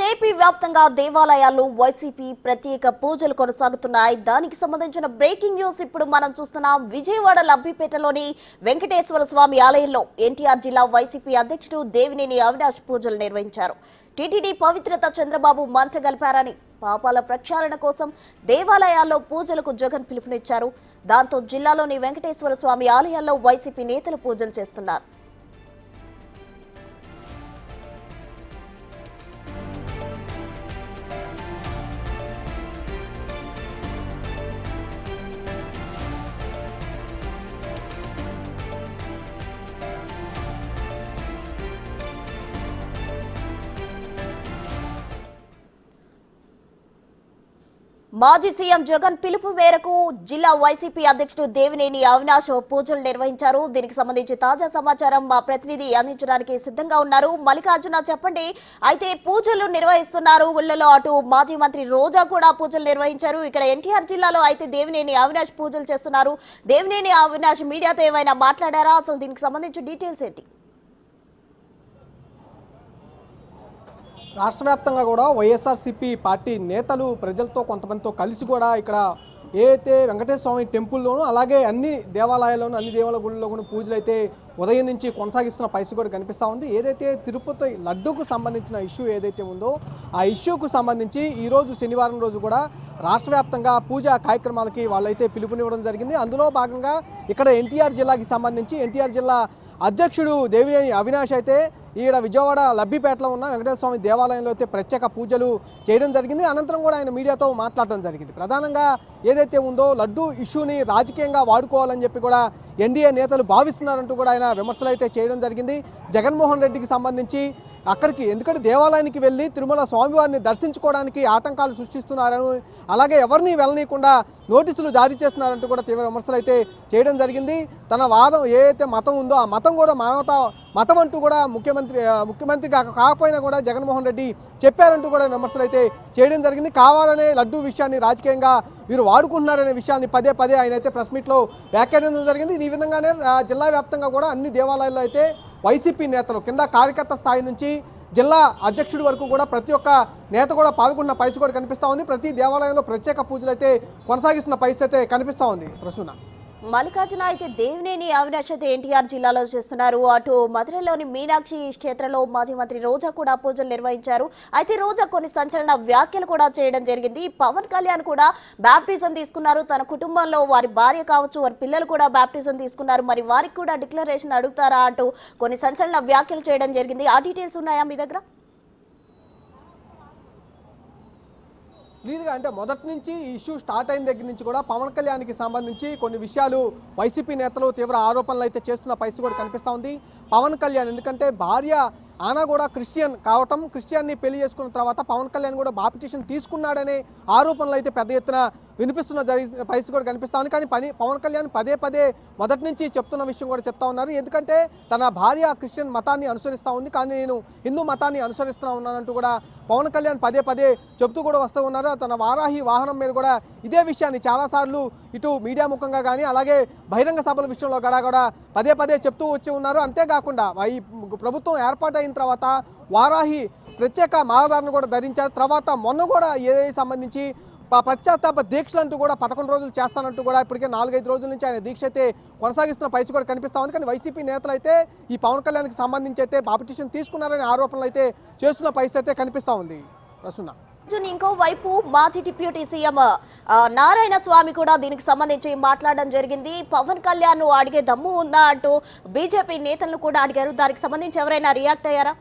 AP వ్యాప్తంగా దేవాలయాల్లో YCP ప్రత్యేక పూజలు కొనసాగుతున్నాయి. దానికి సంబంధించిన బ్రేకింగ్ న్యూస్ ఇప్పుడు మనం చూస్తున్నాం. విజయవాడ లబ్బిపేటలోని వెంకటేశ్వర స్వామి ఆలయంలో ఎన్టీఆర్ జిల్లా వైసీపీ అధ్యక్షుడు దేవినేని అవినాష్ పూజలు నిర్వహించారు. టీటీడీ పవిత్రత చంద్రబాబు మంటగలిపారని పాపాల ప్రక్షాళన కోసం దేవాలయాల్లో పూజలకు జగన్ పిలుపునిచ్చారు. దాంతో జిల్లాలోని వెంకటేశ్వర స్వామి ఆలయాల్లో వైసీపీ నేతలు పూజలు చేస్తున్నారు. మాజీ సీఎం జగన్ పిలుపు మేరకు జిల్లా వైసీపీ అధ్యక్షుడు దేవినేని అవినాష్ పూజలు నిర్వహించారు. దీనికి సంబంధించి తాజా సమాచారం మా ప్రతినిధి అందించడానికి సిద్ధంగా ఉన్నారు. మల్లికార్జున, చెప్పండి. అయితే పూజలు నిర్వహిస్తున్నారు ఊళ్ళలో, అటు మాజీ మంత్రి రోజా కూడా పూజలు నిర్వహించారు. ఇక్కడ ఎన్టీఆర్ జిల్లాలో అయితే దేవినేని అవినాష్ పూజలు చేస్తున్నారు. దేవినేని అవినాష్ మీడియాతో ఏమైనా మాట్లాడారా? అసలు దీనికి సంబంధించి డీటెయిల్స్ ఏంటి? రాష్ట్ర వ్యాప్తంగా కూడా వైఎస్ఆర్సీపీ పార్టీ నేతలు ప్రజలతో కొంతమందితో కలిసి కూడా ఇక్కడ ఏదైతే వెంకటేశ్వర స్వామి టెంపుల్లోనూ అలాగే అన్ని దేవాలయాల్లోనూ అన్ని దేవాలయ గుళ్ళలో కూడా పూజలు అయితే ఉదయం నుంచి కొనసాగిస్తున్న పరిస్థితి కూడా కనిపిస్తూ ఉంది. ఏదైతే తిరుపతి లడ్డూకు సంబంధించిన ఇష్యూ ఏదైతే ఉందో ఆ ఇష్యూకు సంబంధించి ఈరోజు శనివారం రోజు కూడా రాష్ట్ర వ్యాప్తంగా పూజా కార్యక్రమాలకి వాళ్ళైతే పిలుపునివ్వడం జరిగింది. అందులో భాగంగా ఇక్కడ ఎన్టీఆర్ జిల్లాకి సంబంధించి ఎన్టీఆర్ జిల్లా అధ్యక్షుడు దేవినేని అవినాష్ అయితే ఈడ విజయవాడ లబ్బిపేటలో ఉన్న వెంకటేశ్వర స్వామి దేవాలయంలో అయితే ప్రత్యేక పూజలు చేయడం జరిగింది. అనంతరం కూడా ఆయన మీడియాతో మాట్లాడడం జరిగింది. ప్రధానంగా ఏదైతే ఉందో లడ్డూ ఇష్యూని రాజకీయంగా వాడుకోవాలని చెప్పి కూడా ఎన్డీఏ నేతలు భావిస్తున్నారంటూ కూడా ఆయన విమర్శలు అయితే చేయడం జరిగింది. జగన్మోహన్ రెడ్డికి సంబంధించి అక్కడికి ఎందుకంటే దేవాలయానికి వెళ్ళి తిరుమల స్వామివారిని దర్శించుకోవడానికి ఆటంకాలు సృష్టిస్తున్నారని, అలాగే ఎవరిని వెళ్ళనీయకుండా నోటీసులు జారీ చేస్తున్నారంటూ కూడా తీవ్ర విమర్శలు అయితే చేయడం జరిగింది. తన వాదం ఏదైతే మతం ఉందో ఆ మతం కూడా మానవతా మతం అంటూ కూడా ముఖ్యమంత్రి కాకపోయినా కూడా జగన్మోహన్ రెడ్డి చెప్పారంటూ కూడా విమర్శలు అయితే చేయడం జరిగింది. కావాలనే లడ్డూ విషయాన్ని రాజకీయంగా వీరు వాడుకుంటున్నారనే విషయాన్ని పదే పదే ఆయన అయితే ప్రెస్ మీట్లో వ్యాఖ్యానించడం జరిగింది. ఈ విధంగానే జిల్లా వ్యాప్తంగా కూడా అన్ని దేవాలయాల్లో అయితే వైసీపీ నేతలు కింద కార్యకర్త స్థాయి నుంచి జిల్లా అధ్యక్షుడి వరకు కూడా ప్రతి ఒక్క నేత కూడా పాల్గొన్న పరిస్థితి కూడా కనిపిస్తూ ఉంది. ప్రతి దేవాలయంలో ప్రత్యేక పూజలు అయితే కొనసాగిస్తున్న పరిస్థితి అయితే కనిపిస్తూ ఉంది. ప్రసూన, మల్లికార్జున, అయితే దేవినేని అవినాష్ అయితే ఎన్టీఆర్ జిల్లాలో చేస్తున్నారు. అటు మధురైలోని మీనాక్షి క్షేత్రంలో మాజీ మంత్రి రోజా కూడా పూజలు నిర్వహించారు. అయితే రోజా కొన్ని సంచలన వ్యాఖ్యలు కూడా చేయడం జరిగింది. పవన్ కళ్యాణ్ కూడా బాప్టిజం తీసుకున్నారు. తన కుటుంబంలో వారి భార్య కావచ్చు, వారి పిల్లలు కూడా బాప్టిజం తీసుకున్నారు. మరి వారికి కూడా డిక్లరేషన్ అడుగుతారా అంటూ కొన్ని సంచలన వ్యాఖ్యలు చేయడం జరిగింది. ఆ డీటెయిల్స్ ఉన్నాయా మీ దగ్గర? క్లియర్గా అంటే మొదటి నుంచి ఈ ఇష్యూ స్టార్ట్ అయిన దగ్గర నుంచి కూడా పవన్ కళ్యాణ్కి సంబంధించి కొన్ని విషయాలు వైసీపీ నేతలు తీవ్ర ఆరోపణలు అయితే చేస్తున్న పరిస్థితి కూడా కనిపిస్తూ ఉంది. పవన్ కళ్యాణ్ ఎందుకంటే భార్య ఆనా కూడా క్రిస్టియన్ కావటం, క్రిస్టియన్ని పెళ్లి చేసుకున్న తర్వాత పవన్ కళ్యాణ్ కూడా బాప్టిషన్ తీసుకున్నాడనే ఆరోపణలు అయితే పెద్ద ఎత్తున వినిపిస్తున్న పరిస్థితి కూడా కనిపిస్తా ఉంది. కానీ పవన్ కళ్యాణ్ పదే పదే మొదటి నుంచి చెప్తున్న విషయం కూడా చెప్తా ఉన్నారు. ఎందుకంటే తన భార్య క్రిస్టియన్ మతాన్ని అనుసరిస్తూ ఉంది, కానీ నేను హిందూ మతాన్ని అనుసరిస్తూ ఉన్నానంటూ కూడా పవన్ కళ్యాణ్ పదే పదే చెప్తూ కూడా వస్తూ ఉన్నారు. తన వారాహి వాహనం మీద కూడా ఇదే విషయాన్ని చాలాసార్లు ఇటు మీడియా ముఖంగా కానీ అలాగే బహిరంగ సభల విషయంలో కూడా పదే పదే చెప్తూ వచ్చి ఉన్నారు. అంతేకాకుండా ఈ ప్రభుత్వం ఏర్పాటైన తర్వాత వారాహి ప్రత్యేక మాలధారణ కూడా ధరించారు. తర్వాత మొన్న కూడా ఏదైతే సంబంధించి పశ్చాత్తాప దీక్షలు అంటూ కూడా 11 రోజులు చేస్తానంటూ కూడా ఇప్పటికే 4-5 రోజుల నుంచి ఆయన దీక్ష అయితే కొనసాగిస్తున్న పరిస్థితి కూడా కనిపిస్తూ ఉంది. కానీ వైసీపీ నేతలు అయితే ఈ పవన్ కళ్యాణ్కి సంబంధించి అయితే బాప్టిషన్ తీసుకున్నారనే ఆరోపణలు అయితే చేస్తున్న పరిస్థితి అయితే కనిపిస్తూ ఉంది. ప్రసూన, ఇంకోవైపు మాజీ డిప్యూటీ సీఎం నారాయణ స్వామి కూడా దీనికి సంబంధించి మాట్లాడడం జరిగింది. పవన్ కళ్యాణ్ అడిగే దమ్ము ఉందా అంటూ బీజేపీ నేతలను కూడా అడిగారు. దానికి సంబంధించి ఎవరైనా రియాక్ట్ అయ్యారా?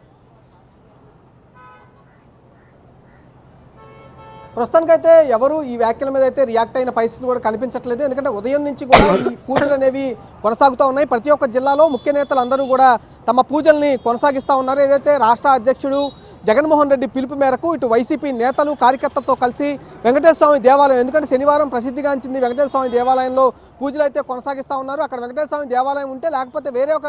ప్రస్తుతానికైతే ఎవరు ఈ వ్యాఖ్యల మీద అయితే రియాక్ట్ అయిన పరిస్థితి కూడా కనిపించట్లేదు. ఎందుకంటే ఉదయం నుంచి కూడా ఈ పూజలు అనేవి కొనసాగుతూ ఉన్నాయి. ప్రతి ఒక్క జిల్లాలో ముఖ్య నేతలు అందరూ కూడా తమ పూజల్ని కొనసాగిస్తూ ఉన్నారు. ఏదైతే రాష్ట్ర అధ్యక్షుడు జగన్మోహన్ రెడ్డి పిలుపు మేరకు ఇటు వైసీపీ నేతలు కార్యకర్తలతో కలిసి వెంకటేశ్వర స్వామి దేవాలయం, ఎందుకంటే శనివారం ప్రసిద్ధిగాంచింది వెంకటేశ్వర స్వామి దేవాలయంలో పూజలు అయితే కొనసాగిస్తూ ఉన్నారు. అక్కడ వెంకటేశ్వర స్వామి దేవాలయం ఉంటే లేకపోతే వేరే ఒక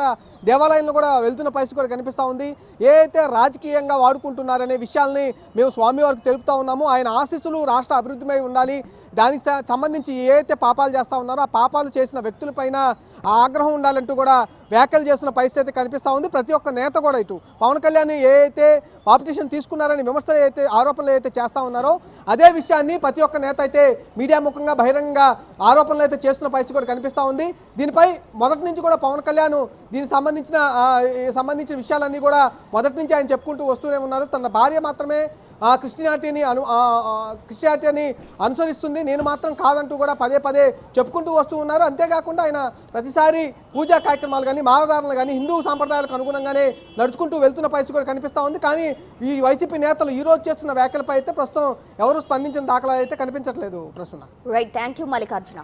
దేవాలయంలో కూడా వెళ్తున్న పరిస్థితి కూడా కనిపిస్తూ ఉంది. ఏదైతే రాజకీయంగా వాడుకుంటున్నారనే విషయాల్ని మేము స్వామివారికి తెలుపుతూ ఉన్నాము. ఆయన ఆశీస్సులు రాష్ట్ర అభివృద్ధిపై ఉండాలి. దానికి సంబంధించి ఏదైతే పాపాలు చేస్తూ ఉన్నారో ఆ పాపాలు చేసిన వ్యక్తులపైన ఆగ్రహం ఉండాలంటూ కూడా వ్యాఖ్యలు చేస్తున్న పరిస్థితి అయితే కనిపిస్తూ ఉంది. ప్రతి ఒక్క నేత కూడా ఇటు పవన్ కళ్యాణ్ ఏ అయితే పాపిటీషన్ తీసుకున్నారని విమర్శలు అయితే ఆరోపణలు అయితే చేస్తూ ఉన్నారో అదే విషయాన్ని ప్రతి ఒక్క నేత అయితే మీడియా ముఖంగా బహిరంగంగా ఆరోపణలు అయితే చేస్తున్న పరిస్థితి కూడా కనిపిస్తూ ఉంది. దీనిపై మొదటి నుంచి కూడా పవన్ కళ్యాణ్ దీనికి సంబంధించిన విషయాలన్నీ కూడా మొదటి నుంచి ఆయన చెప్పుకుంటూ వస్తూనే ఉన్నారు. తన భార్య మాత్రమే క్రిస్టియానిటీని అనుసరిస్తుంది, నేను మాత్రం కాదంటూ కూడా పదే పదే చెప్పుకుంటూ వస్తూ ఉన్నారు. అంతేకాకుండా ఆయన ప్రతిసారి పూజా కార్యక్రమాలు కానీ మాలధారణలు కానీ హిందూ సాంప్రదాయాలకు అనుగుణంగానే నడుచుకుంటూ వెళ్తున్న పరిస్థితి కూడా కనిపిస్తూ ఉంది. కానీ ఈ వైసీపీ నేతలు ఈ రోజు చేస్తున్న వ్యాఖ్యలపై అయితే ప్రస్తుతం ఎవరు స్పందించిన దాఖలా అయితే కనిపించట్లేదు. ప్రస్తుతం రైట్, థ్యాంక్ యూ మల్లికార్జున.